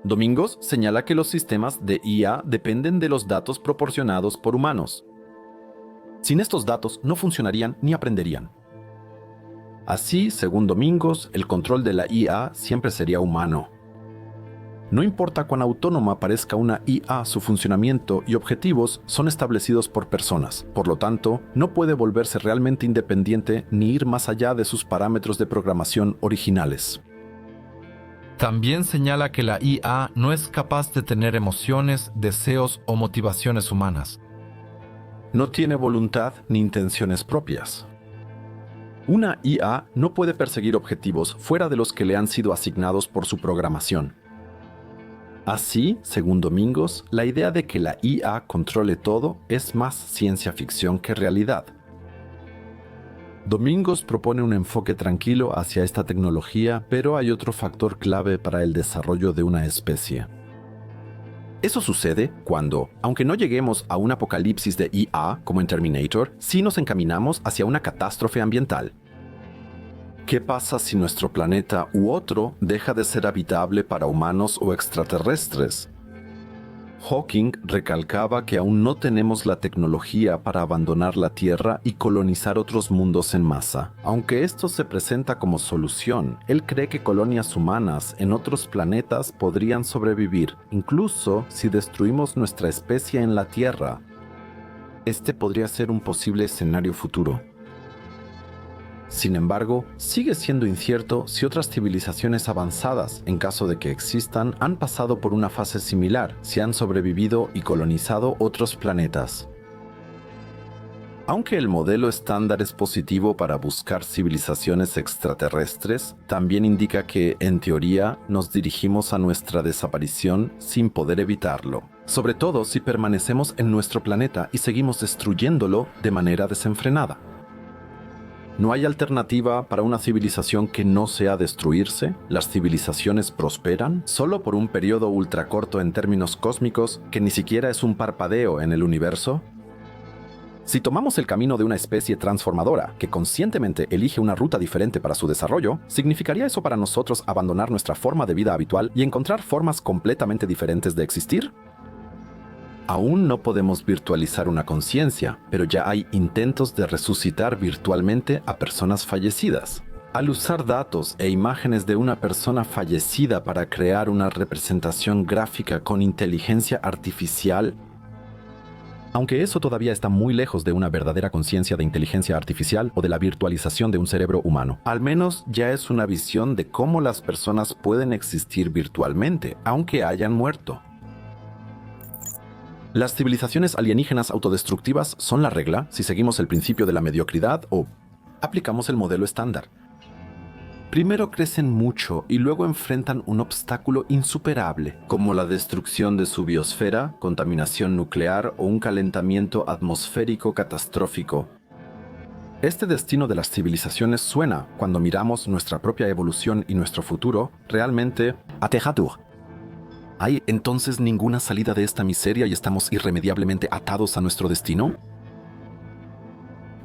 Domingos señala que los sistemas de IA dependen de los datos proporcionados por humanos. Sin estos datos no funcionarían ni aprenderían. Así, según Domingos, el control de la IA siempre sería humano. No importa cuán autónoma parezca una IA, su funcionamiento y objetivos son establecidos por personas. Por lo tanto, no puede volverse realmente independiente ni ir más allá de sus parámetros de programación originales. También señala que la IA no es capaz de tener emociones, deseos o motivaciones humanas. No tiene voluntad ni intenciones propias. Una IA no puede perseguir objetivos fuera de los que le han sido asignados por su programación. Así, según Domingos, la idea de que la IA controle todo es más ciencia ficción que realidad. Domingos propone un enfoque tranquilo hacia esta tecnología, pero hay otro factor clave para el desarrollo de una especie. Eso sucede cuando, aunque no lleguemos a un apocalipsis de IA como en Terminator, sí nos encaminamos hacia una catástrofe ambiental. ¿Qué pasa si nuestro planeta u otro deja de ser habitable para humanos o extraterrestres? Hawking recalcaba que aún no tenemos la tecnología para abandonar la Tierra y colonizar otros mundos en masa. Aunque esto se presenta como solución, él cree que colonias humanas en otros planetas podrían sobrevivir, incluso si destruimos nuestra especie en la Tierra. Este podría ser un posible escenario futuro. Sin embargo, sigue siendo incierto si otras civilizaciones avanzadas, en caso de que existan, han pasado por una fase similar, si han sobrevivido y colonizado otros planetas. Aunque el modelo estándar es positivo para buscar civilizaciones extraterrestres, también indica que, en teoría, nos dirigimos a nuestra desaparición sin poder evitarlo. Sobre todo si permanecemos en nuestro planeta y seguimos destruyéndolo de manera desenfrenada. ¿No hay alternativa para una civilización que no sea destruirse? ¿Las civilizaciones prosperan solo por un periodo ultracorto en términos cósmicos que ni siquiera es un parpadeo en el universo? Si tomamos el camino de una especie transformadora que conscientemente elige una ruta diferente para su desarrollo, ¿significaría eso para nosotros abandonar nuestra forma de vida habitual y encontrar formas completamente diferentes de existir? Aún no podemos virtualizar una conciencia, pero ya hay intentos de resucitar virtualmente a personas fallecidas. Al usar datos e imágenes de una persona fallecida para crear una representación gráfica con inteligencia artificial, aunque eso todavía está muy lejos de una verdadera conciencia de inteligencia artificial o de la virtualización de un cerebro humano, al menos ya es una visión de cómo las personas pueden existir virtualmente, aunque hayan muerto. Las civilizaciones alienígenas autodestructivas son la regla si seguimos el principio de la mediocridad o aplicamos el modelo estándar. Primero crecen mucho y luego enfrentan un obstáculo insuperable, como la destrucción de su biosfera, contaminación nuclear o un calentamiento atmosférico catastrófico. Este destino de las civilizaciones suena, cuando miramos nuestra propia evolución y nuestro futuro, realmente aterrador. ¿Hay entonces ninguna salida de esta miseria y estamos irremediablemente atados a nuestro destino?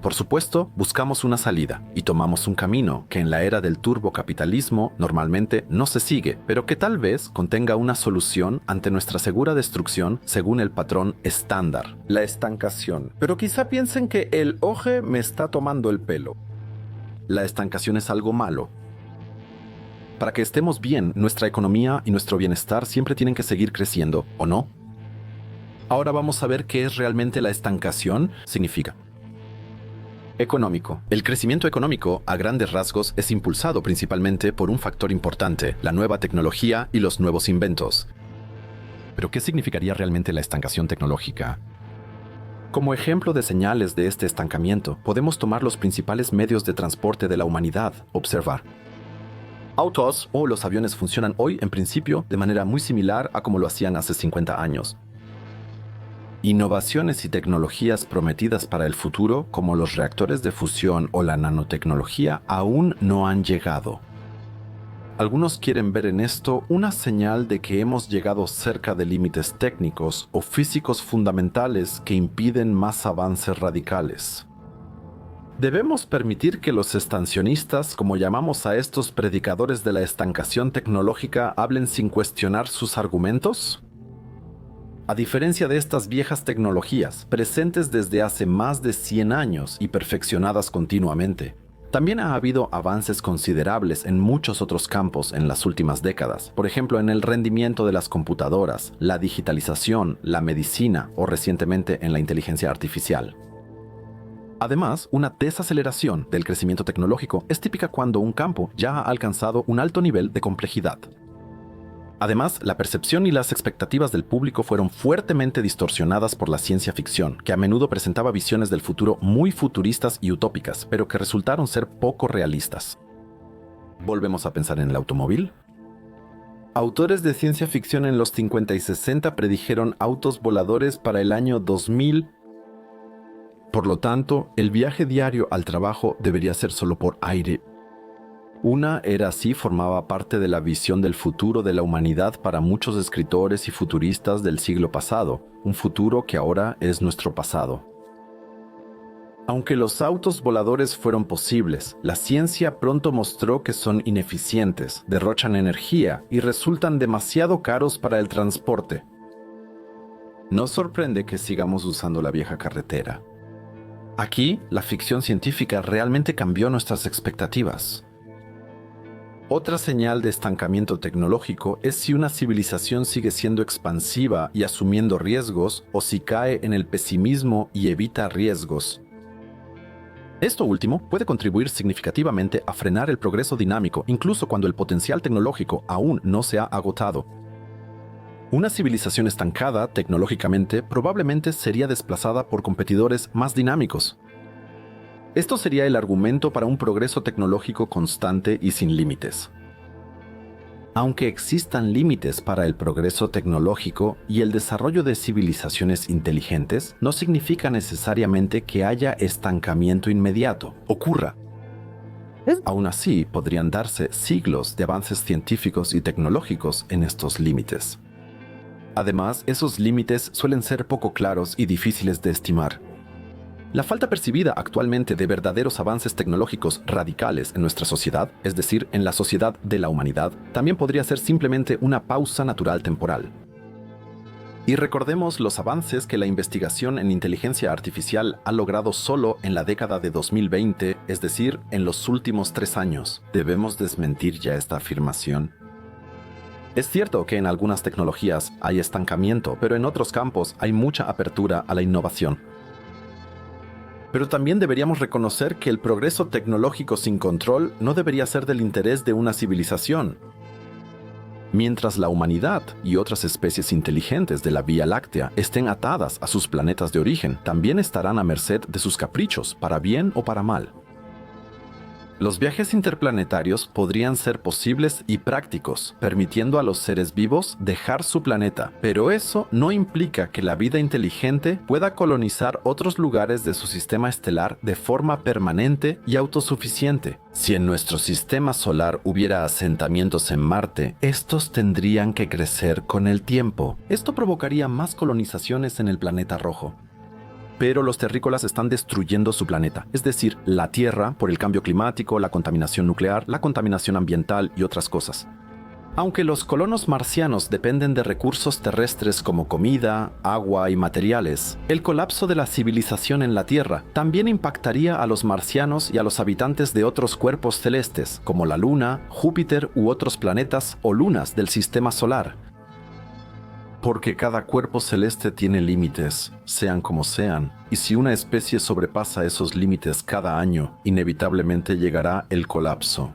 Por supuesto, buscamos una salida y tomamos un camino que en la era del turbocapitalismo normalmente no se sigue, pero que tal vez contenga una solución ante nuestra segura destrucción según el patrón estándar, la estancación. Pero quizá piensen que el oje me está tomando el pelo. La estancación es algo malo. Para que estemos bien, nuestra economía y nuestro bienestar siempre tienen que seguir creciendo, ¿o no? Ahora vamos a ver qué es realmente la estancación significa. Económico. El crecimiento económico, a grandes rasgos, es impulsado principalmente por un factor importante, la nueva tecnología y los nuevos inventos. ¿Pero qué significaría realmente la estancación tecnológica? Como ejemplo de señales de este estancamiento, podemos tomar los principales medios de transporte de la humanidad, observar. Autos o los aviones funcionan hoy, en principio, de manera muy similar a como lo hacían hace 50 años. Innovaciones y tecnologías prometidas para el futuro, como los reactores de fusión o la nanotecnología, aún no han llegado. Algunos quieren ver en esto una señal de que hemos llegado cerca de límites técnicos o físicos fundamentales que impiden más avances radicales. ¿Debemos permitir que los estacionistas, como llamamos a estos predicadores de la estancación tecnológica, hablen sin cuestionar sus argumentos? A diferencia de estas viejas tecnologías, presentes desde hace más de 100 años y perfeccionadas continuamente, también ha habido avances considerables en muchos otros campos en las últimas décadas, por ejemplo en el rendimiento de las computadoras, la digitalización, la medicina o recientemente en la inteligencia artificial. Además, una desaceleración del crecimiento tecnológico es típica cuando un campo ya ha alcanzado un alto nivel de complejidad. Además, la percepción y las expectativas del público fueron fuertemente distorsionadas por la ciencia ficción, que a menudo presentaba visiones del futuro muy futuristas y utópicas, pero que resultaron ser poco realistas. ¿Volvemos a pensar en el automóvil? Autores de ciencia ficción en los 50 y 60 predijeron autos voladores para el año 2000. Por lo tanto, el viaje diario al trabajo debería ser solo por aire. Una era así formaba parte de la visión del futuro de la humanidad para muchos escritores y futuristas del siglo pasado, un futuro que ahora es nuestro pasado. Aunque los autos voladores fueron posibles, la ciencia pronto mostró que son ineficientes, derrochan energía y resultan demasiado caros para el transporte. No sorprende que sigamos usando la vieja carretera. Aquí, la ficción científica realmente cambió nuestras expectativas. Otra señal de estancamiento tecnológico es si una civilización sigue siendo expansiva y asumiendo riesgos o si cae en el pesimismo y evita riesgos. Esto último puede contribuir significativamente a frenar el progreso dinámico, incluso cuando el potencial tecnológico aún no se ha agotado. Una civilización estancada tecnológicamente probablemente sería desplazada por competidores más dinámicos. Esto sería el argumento para un progreso tecnológico constante y sin límites. Aunque existan límites para el progreso tecnológico y el desarrollo de civilizaciones inteligentes, no significa necesariamente que haya estancamiento inmediato. Ocurra. Aún así, podrían darse siglos de avances científicos y tecnológicos en estos límites. Además, esos límites suelen ser poco claros y difíciles de estimar. La falta percibida actualmente de verdaderos avances tecnológicos radicales en nuestra sociedad, es decir, en la sociedad de la humanidad, también podría ser simplemente una pausa natural temporal. Y recordemos los avances que la investigación en inteligencia artificial ha logrado solo en la década de 2020, es decir, en los últimos 3 años. ¿Debemos desmentir ya esta afirmación? Es cierto que en algunas tecnologías hay estancamiento, pero en otros campos hay mucha apertura a la innovación. Pero también deberíamos reconocer que el progreso tecnológico sin control no debería ser del interés de una civilización. Mientras la humanidad y otras especies inteligentes de la Vía Láctea estén atadas a sus planetas de origen, también estarán a merced de sus caprichos, para bien o para mal. Los viajes interplanetarios podrían ser posibles y prácticos, permitiendo a los seres vivos dejar su planeta, pero eso no implica que la vida inteligente pueda colonizar otros lugares de su sistema estelar de forma permanente y autosuficiente. Si en nuestro sistema solar hubiera asentamientos en Marte, estos tendrían que crecer con el tiempo. Esto provocaría más colonizaciones en el planeta rojo. pero los terrícolas están destruyendo su planeta, es decir, la Tierra por el cambio climático, la contaminación nuclear, la contaminación ambiental y otras cosas. Aunque los colonos marcianos dependen de recursos terrestres como comida, agua y materiales, el colapso de la civilización en la Tierra también impactaría a los marcianos y a los habitantes de otros cuerpos celestes, como la Luna, Júpiter u otros planetas o lunas del sistema solar. Porque cada cuerpo celeste tiene límites, sean como sean, y si una especie sobrepasa esos límites cada año, inevitablemente llegará el colapso.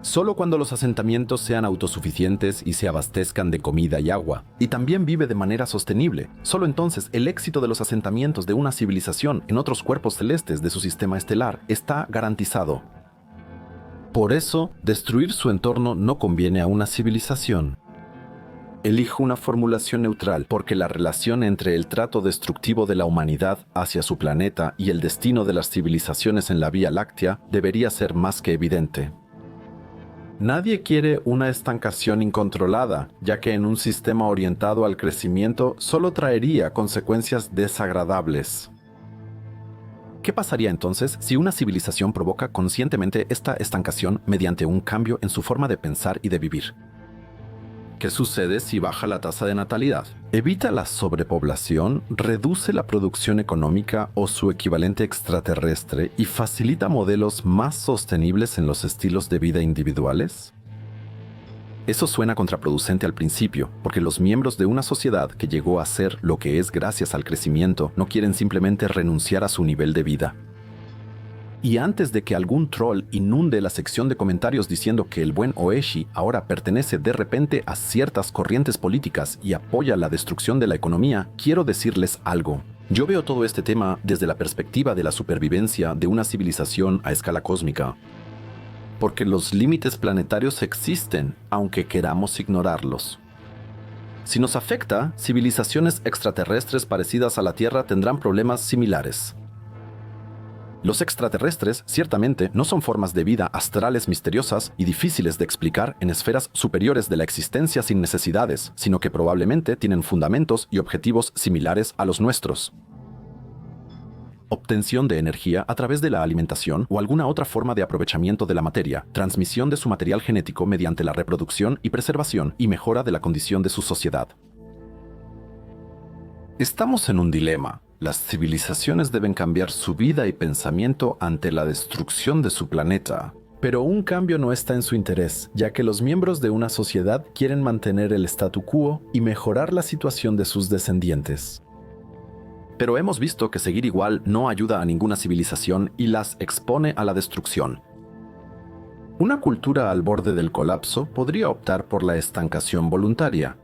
Solo cuando los asentamientos sean autosuficientes y se abastezcan de comida y agua, y también vive de manera sostenible, solo entonces el éxito de los asentamientos de una civilización en otros cuerpos celestes de su sistema estelar está garantizado. Por eso, destruir su entorno no conviene a una civilización. Elijo una formulación neutral porque la relación entre el trato destructivo de la humanidad hacia su planeta y el destino de las civilizaciones en la Vía Láctea debería ser más que evidente. Nadie quiere una estancación incontrolada, ya que en un sistema orientado al crecimiento solo traería consecuencias desagradables. ¿Qué pasaría entonces si una civilización provoca conscientemente esta estancación mediante un cambio en su forma de pensar y de vivir? ¿Qué sucede si baja la tasa de natalidad? ¿Evita la sobrepoblación, reduce la producción económica o su equivalente extraterrestre y facilita modelos más sostenibles en los estilos de vida individuales? Eso suena contraproducente al principio, porque los miembros de una sociedad que llegó a ser lo que es gracias al crecimiento no quieren simplemente renunciar a su nivel de vida. Y antes de que algún troll inunde la sección de comentarios diciendo que el buen Oeshi ahora pertenece de repente a ciertas corrientes políticas y apoya la destrucción de la economía, quiero decirles algo. Yo veo todo este tema desde la perspectiva de la supervivencia de una civilización a escala cósmica. Porque los límites planetarios existen, aunque queramos ignorarlos. Si nos afecta, civilizaciones extraterrestres parecidas a la Tierra tendrán problemas similares. Los extraterrestres, ciertamente, no son formas de vida astrales misteriosas y difíciles de explicar en esferas superiores de la existencia sin necesidades, sino que probablemente tienen fundamentos y objetivos similares a los nuestros. Obtención de energía a través de la alimentación o alguna otra forma de aprovechamiento de la materia, transmisión de su material genético mediante la reproducción y preservación y mejora de la condición de su sociedad. Estamos en un dilema. Las civilizaciones deben cambiar su vida y pensamiento ante la destrucción de su planeta. Pero un cambio no está en su interés, ya que los miembros de una sociedad quieren mantener el statu quo y mejorar la situación de sus descendientes. Pero hemos visto que seguir igual no ayuda a ninguna civilización y las expone a la destrucción. Una cultura al borde del colapso podría optar por la estancación voluntaria.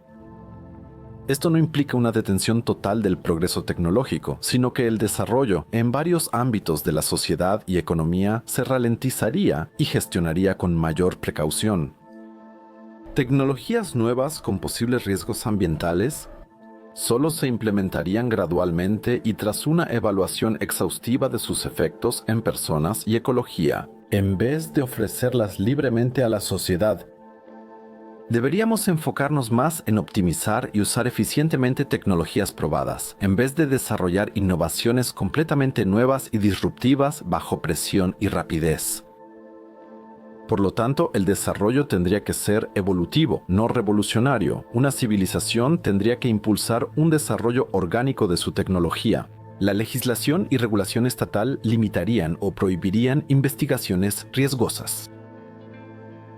Esto no implica una detención total del progreso tecnológico, sino que el desarrollo en varios ámbitos de la sociedad y economía se ralentizaría y gestionaría con mayor precaución. Tecnologías nuevas con posibles riesgos ambientales solo se implementarían gradualmente y tras una evaluación exhaustiva de sus efectos en personas y ecología, en vez de ofrecerlas libremente a la sociedad. Deberíamos enfocarnos más en optimizar y usar eficientemente tecnologías probadas, en vez de desarrollar innovaciones completamente nuevas y disruptivas bajo presión y rapidez. Por lo tanto, el desarrollo tendría que ser evolutivo, no revolucionario. Una civilización tendría que impulsar un desarrollo orgánico de su tecnología. La legislación y regulación estatal limitarían o prohibirían investigaciones riesgosas.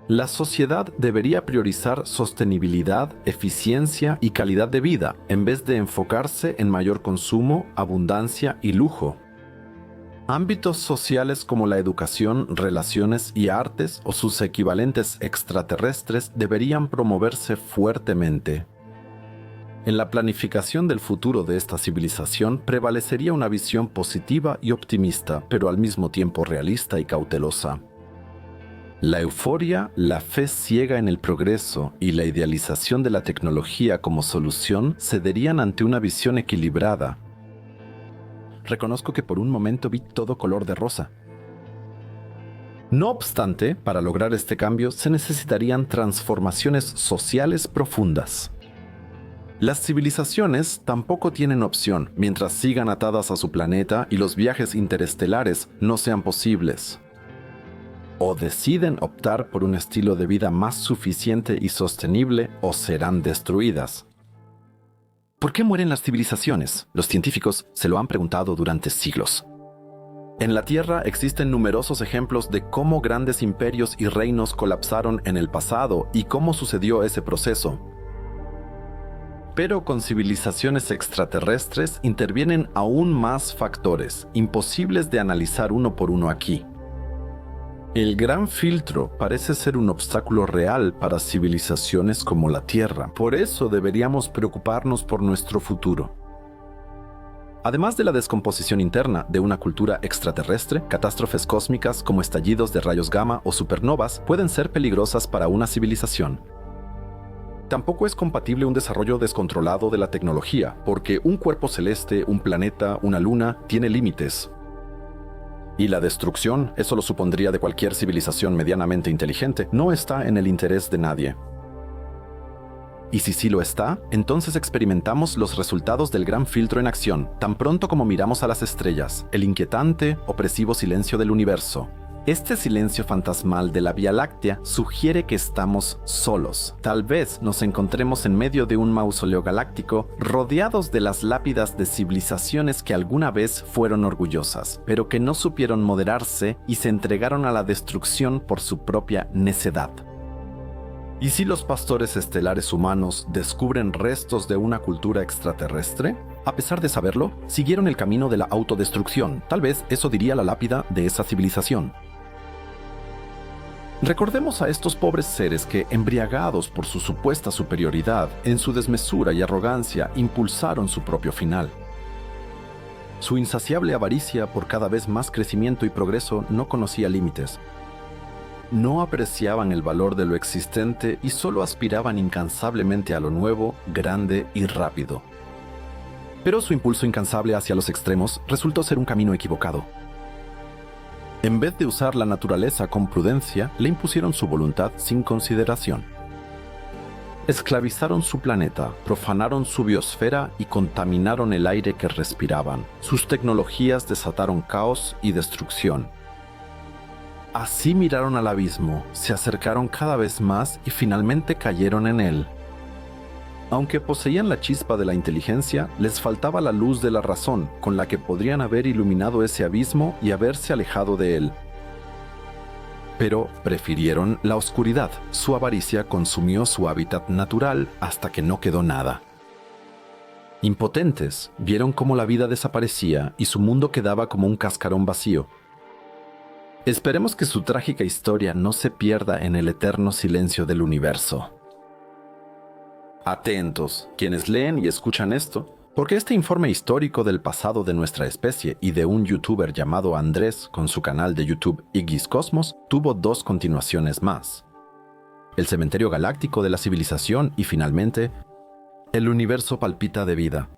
La sociedad debería priorizar sostenibilidad, eficiencia y calidad de vida, en vez de enfocarse en mayor consumo, abundancia y lujo. Ámbitos sociales como la educación, relaciones y artes o sus equivalentes extraterrestres deberían promoverse fuertemente. En la planificación del futuro de esta civilización prevalecería una visión positiva y optimista, pero al mismo tiempo realista y cautelosa. La euforia, la fe ciega en el progreso y la idealización de la tecnología como solución cederían ante una visión equilibrada. Reconozco que por un momento vi todo color de rosa. No obstante, para lograr este cambio se necesitarían transformaciones sociales profundas. Las civilizaciones tampoco tienen opción mientras sigan atadas a su planeta y los viajes interestelares no sean posibles. O deciden optar por un estilo de vida más suficiente y sostenible o serán destruidas. ¿Por qué mueren las civilizaciones? Los científicos se lo han preguntado durante siglos. En la Tierra existen numerosos ejemplos de cómo grandes imperios y reinos colapsaron en el pasado y cómo sucedió ese proceso. Pero con civilizaciones extraterrestres intervienen aún más factores, imposibles de analizar uno por uno aquí. El gran filtro parece ser un obstáculo real para civilizaciones como la Tierra. Por eso deberíamos preocuparnos por nuestro futuro. Además de la descomposición interna de una cultura extraterrestre, catástrofes cósmicas como estallidos de rayos gamma o supernovas pueden ser peligrosas para una civilización. Tampoco es compatible un desarrollo descontrolado de la tecnología, porque un cuerpo celeste, un planeta, una luna, tiene límites. Y la destrucción, eso lo supondría de cualquier civilización medianamente inteligente, no está en el interés de nadie. Y si sí lo está, entonces experimentamos los resultados del gran filtro en acción, tan pronto como miramos a las estrellas, el inquietante, opresivo silencio del universo. Este silencio fantasmal de la Vía Láctea sugiere que estamos solos. Tal vez nos encontremos en medio de un mausoleo galáctico, rodeados de las lápidas de civilizaciones que alguna vez fueron orgullosas, pero que no supieron moderarse y se entregaron a la destrucción por su propia necedad. ¿Y si los pastores estelares humanos descubren restos de una cultura extraterrestre? A pesar de saberlo, siguieron el camino de la autodestrucción. Tal vez eso diría la lápida de esa civilización. Recordemos a estos pobres seres que, embriagados por su supuesta superioridad, en su desmesura y arrogancia, impulsaron su propio final. Su insaciable avaricia por cada vez más crecimiento y progreso no conocía límites. No apreciaban el valor de lo existente y solo aspiraban incansablemente a lo nuevo, grande y rápido. Pero su impulso incansable hacia los extremos resultó ser un camino equivocado. En vez de usar la naturaleza con prudencia, le impusieron su voluntad sin consideración. Esclavizaron su planeta, profanaron su biosfera y contaminaron el aire que respiraban. Sus tecnologías desataron caos y destrucción. Así miraron al abismo, se acercaron cada vez más y finalmente cayeron en él. Aunque poseían la chispa de la inteligencia, les faltaba la luz de la razón, con la que podrían haber iluminado ese abismo y haberse alejado de él. Pero prefirieron la oscuridad. Su avaricia consumió su hábitat natural hasta que no quedó nada. Impotentes, vieron cómo la vida desaparecía y su mundo quedaba como un cascarón vacío. Esperemos que su trágica historia no se pierda en el eterno silencio del universo. Atentos, quienes leen y escuchan esto, porque este informe histórico del pasado de nuestra especie y de un youtuber llamado Andrés con su canal de YouTube Iggy's Cosmos tuvo 2 continuaciones más. El cementerio galáctico de la civilización y finalmente, el universo palpita de vida.